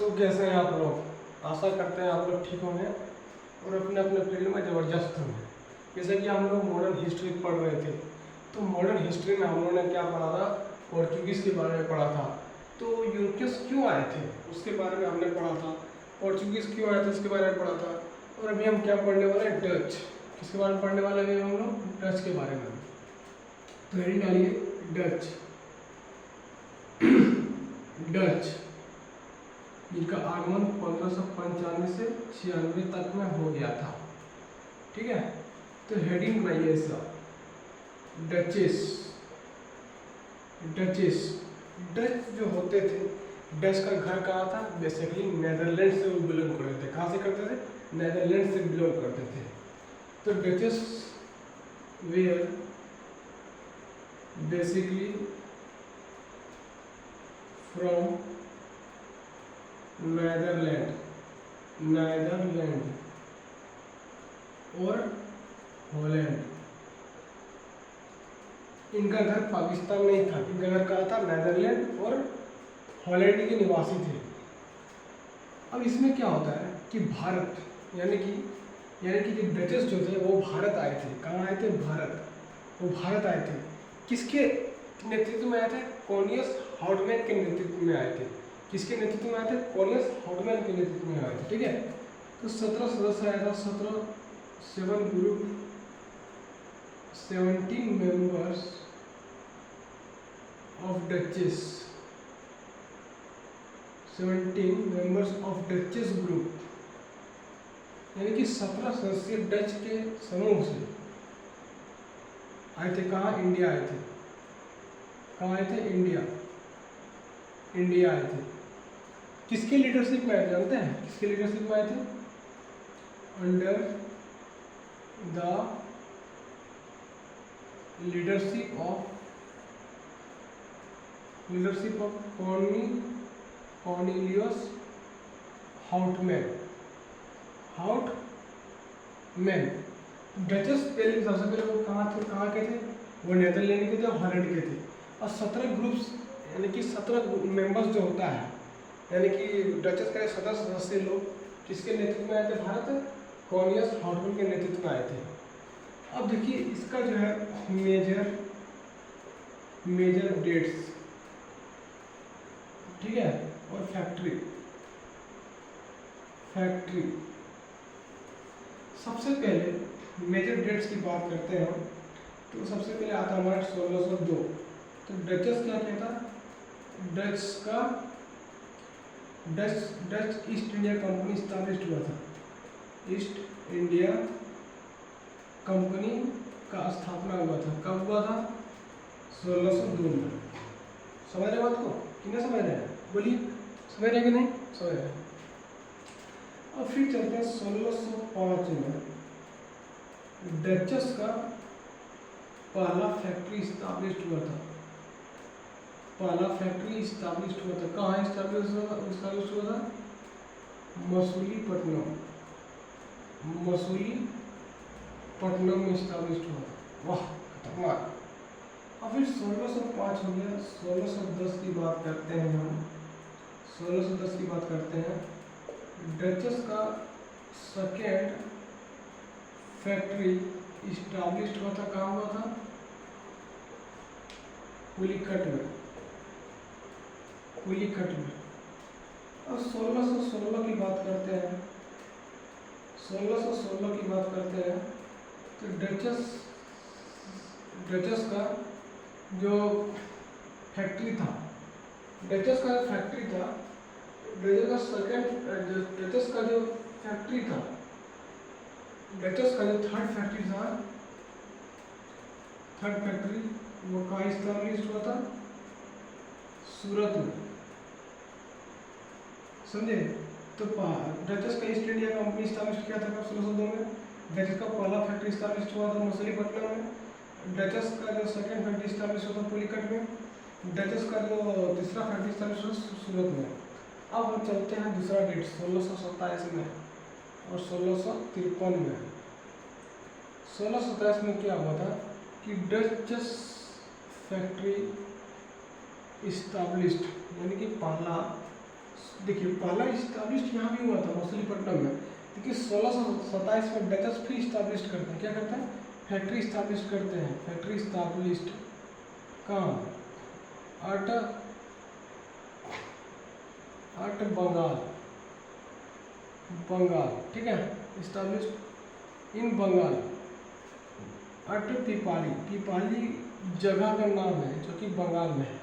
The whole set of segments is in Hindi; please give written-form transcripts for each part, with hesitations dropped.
तो कैसे हैं आप लोग? आशा करते हैं आप लोग ठीक होंगे और अपने अपने फील्ड में ज़बरदस्त होंगे। जैसे कि हम लोग मॉडर्न हिस्ट्री पढ़ रहे थे, तो मॉडर्न हिस्ट्री में हम लोगों ने क्या पढ़ा था? पोर्चुगीज़ के बारे में पढ़ा था। तो यूरोपियंस क्यों आए थे उसके बारे में हमने पढ़ा था। पोर्चुगीज़ क्यों आए थे उसके बारे में पढ़ा था। और अभी हम क्या पढ़ने वाले हैं? डच। किसके बारे में पढ़ने वाले हैं हम लोग? डच के बारे में। तो हेडिंग डालिए डच। डच जिनका आगमन 1595 से 96 तक में हो गया था। ठीक है, तो हेडिंग बनाइए इसका डचेस। डचेस डच जो होते थे, डच का घर कहाँ था? बेसिकली नेदरलैंड से वो बिलोंग करते थे। कहाँ से करते थे? नेदरलैंड से बिलोंग करते थे। तो Dutches were basically from Netherland और हॉलैंड। इनका घर पाकिस्तान नहीं था, इनका घर कहाँ था? नेदरलैंड और हॉलैंड के निवासी थे। अब इसमें क्या होता है कि भारत यानी कि जो डचेस जो थे वो भारत आए थे। कहाँ आए थे? भारत। वो भारत आए थे। किसके नेतृत्व में आए थे? कॉर्नियस हाउटमैन के नेतृत्व में आए थे। किसके नेतृत्व में आए थे? कॉर्नियस हाउटमैन के नेतृत्व में आए थे। ठीक है, तो 17 सदस्य आया था। 7 group 17 members of duchess. 17 members of duchess group, यानी कि 17 सदस्य डच के समूह से आए थे। कहाँ? इंडिया आए थे। कहाँ आए थे? इंडिया आए थे। किसके लीडरशिप में आए थे? जानते हैं किसके लीडरशिप में आए थे? Under the leadership of Cornelius Houtman. Duchess पहले सबसे पहले वो कहाँ के थे? वो नेदरलैंड के थे और हॉलैंड के थे। और 17 ग्रुप्स यानी कि 17 मेंबर्स जो होता है, यानी कि डचेस के 17 सदस्य लोग किसके नेतृत्व में आए थे? भारत कॉर्नियस हाउटमैन के नेतृत्व में आए थे। अब देखिए इसका जो है मेजर डेट्स, ठीक है, और फैक्ट्री। सबसे पहले मेजर डेट्स की बात करते हैं हम, तो सबसे पहले आता हमारा 1602। तो डचेस क्या कहता? Dutch east India company establish हुआ था। ईस्ट इंडिया कंपनी का स्थापना हुआ था। कब हुआ था? 1602 में। समझ रहे बात को कि नहीं समझ रहे हैं? बोलिए, समझ रहे कि नहीं समझ रहे? अब फिर चलते हैं 1605 में डचेस का पहला फैक्ट्री स्टैब्लिश हुआ था। कहाँ स्टैब्लिश हुआ था? मसूलीपट्टनम में स्टैब्लिश हुआ था। वाह खतरनाक। और फिर 1605 हो गया। 1610 की बात करते हैं हम। 1610 की बात करते हैं। डचेस का सेकेंड फैक्ट्री स्टैब्लिश हुआ था। कहाँ हुआ था? पुलिकट में। और 1616 की बात करते हैं। 1616 की बात करते हैं तो डचेस का जो फैक्ट्री था, डचेस का जो फैक्ट्री था थर्ड फैक्ट्री वो कहाँ स्टैब्लिश हुआ था? सूरत में। समझे? तो डचेस का ईस्ट इंडिया कंपनी स्टैब्लिश किया था कब? 1602 में। डचेस का पहला फैक्ट्री स्टैब्लिश हुआ था मसूलीपट्टनम में। डचेस का जो सेकंड फैक्ट्री स्टैब्लिश हुआ था पुलिकट में। डचेस का जो तीसरा फैक्ट्री स्टैब्लिश हुआ सूरत में। अब हम चलते हैं दूसरा डेट 1627 में और 1653 में। 1627 में क्या हुआ था कि डचेस फैक्ट्री इस्टाब्लिश्ड, यानी कि पहला देखिए पहला इस्टाब्लिश यहाँ भी हुआ था मछलीपट्टनम में। देखिए 1627 में डचस फिर इस्टाब्लिश करते हैं, क्या करते हैं, फैक्ट्री इस्टाब्लिश करते हैं। फैक्ट्री इस्टाब्लिश्ड कहाँ, अट बंगाल, ठीक है, इस्टाब्लिश इन बंगाल। अट पिपाली जगह का नाम है जो कि बंगाल में है।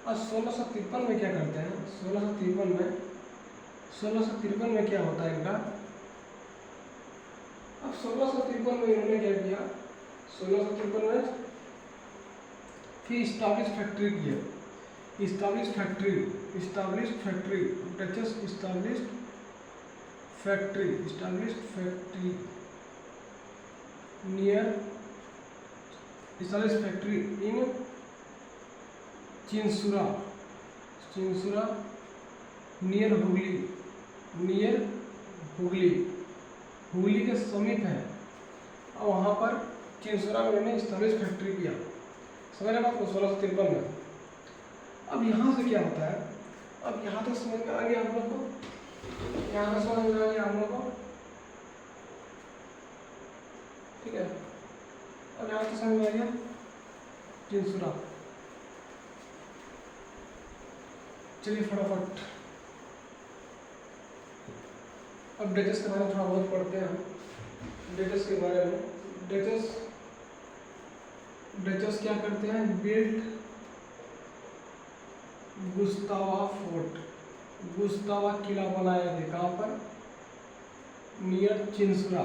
और 1653 में क्या करते हैं, 1653 में क्या होता है इनका, अब 1653 में इन्होंने क्या किया, 1653 में फिर इस्टाब्लिश फैक्ट्री किया, establish factory, Dutch establish factory near, establish factory in Chinsura near Hooghly के समीप है। और वहाँ पर चिंसुरा में उन्होंने इस्टाब्लिश फैक्ट्री किया। समझ रहे बात को, 1653 में। अब यहाँ से क्या होता है, अब यहाँ तक समझ में आ गया हम लोग को, यहाँ तक समझ में आ गया हम लोग को, ठीक है। अब यहाँ तक समझ में आ गया चिंसुरा। चलिए फटाफट अब डचस के बारे में थोड़ा बहुत पढ़ते हैं हम। डचस के बारे में, डचस क्या करते हैं, बिल्ड गुस्तावा किला बनाया थे, कहाँ पर, नियर चिंसुरा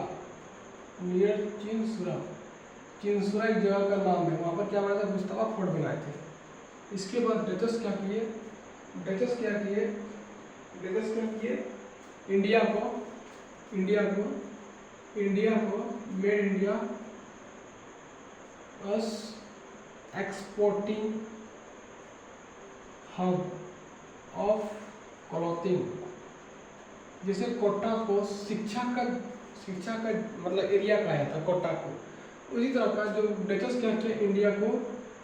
एक जगह का नाम है, वहाँ पर क्या बनाया था, गुस्तावा फोर्ट बनाए थे। इसके बाद डचस क्या किए, इंडिया को made India us exporting hub of clothing. जैसे कोटा को शिक्षा का मतलब एरिया कहा था कोटा को, उसी तरह का जो डचस क्या किया, इंडिया को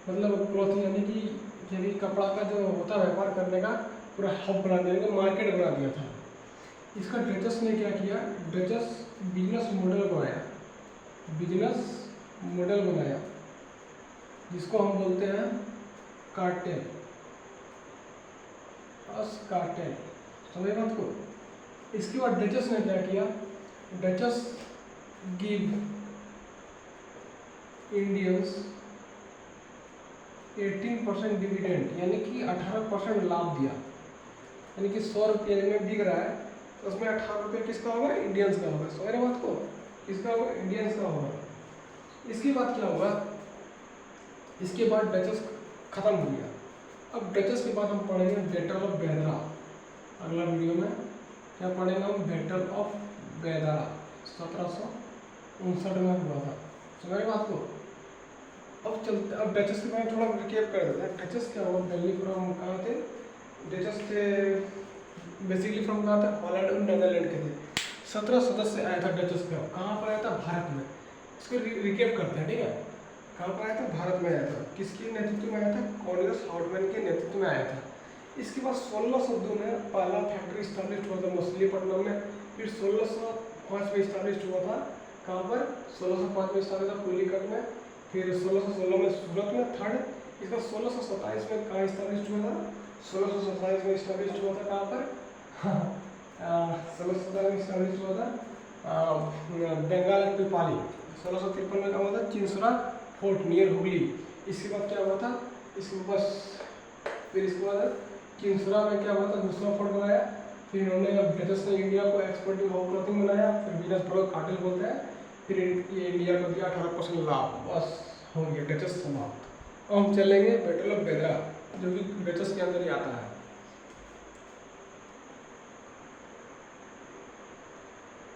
मतलब क्लॉथिंग यानी कि कपड़ा का जो होता है व्यापार करने का पूरा हब बना दिया, मार्केट बना दिया था। इसका डचस ने क्या किया, डचस बिजनेस मॉडल बनाया जिसको हम बोलते हैं कार्टेल, समझे बात को। इसके बाद डचस ने क्या किया, डचस गिव इंडियंस 18% डिविडेंड, यानी कि 18% लाभ दिया। यानी कि 100 रुपये में बिक रहा है तो उसमें 18 रुपये किसका होगा, इंडियंस का होगा। समझ रहे बात को, किसका होगा, इंडियंस का होगा। इसके बाद क्या होगा, इसके बाद डचस खत्म हो गया। अब डचस के बाद हम पढ़ेंगे बैटल ऑफ बेदरा। अगला वीडियो में क्या पढ़ेंगे हम, बैटल ऑफ बेदरा 1759 में हुआ था। समझ रहे बात को। अब डचस के बारे में थोड़ा रिकेप कर देते हैं। डचस क्या हुआ, दिल्ली फ्रॉम कहाँ थे, डचस थे बेसिकली फ्रॉम कहाँ था, हॉलैंड और नेदरलैंड के थे। 17 सदस्य आया था डचस का, कहाँ पर आया था, भारत में। इसको रिकेप करते हैं, ठीक है। कहाँ पर आया था, भारत में आया था। किसके नेतृत्व में आया था, कॉर्नलियस हार्टमैन के नेतृत्व में आया था। इसके बाद 1602 में पहला फैक्ट्री स्टैब्लिश हुआ था मछलीपट्टनम में। फिर 1605 में स्टैब्लिश हुआ था, कहाँ पर, 1605 में स्टैब्लिश हुआ पुलिकट में। फिर 1616 में सूरत में थर्ड। इसका 1627 में कहाँ स्टैब्लिश हुआ था, 1627 में स्टैब्लिश हुआ था, कहाँ पर, 1627 में स्टैब्लिश हुआ था बंगाल पिपाली। 1653 में क्या हुआ था, चिंसुरा फोर्ट नियर हुगली। इसके बाद क्या हुआ था, इसके बाद चिंसुरा में क्या हुआ था, दूसरा फोर्ट बनाया। फिर इन्होंने डचस ने इंडिया को एक्सपोर्टिंग ऑफ क्लॉथिंग बनाया। फिर बिजनेस प्रोडक्ट कार्टेल बोलते हैं। फिर ये इंडिया को दिया 18% लाभ, बस हो गया डचस समाप्त। अब हम चलेंगे बैटल ऑफ बेदरा जो कि डचस के अंदर ही आता है।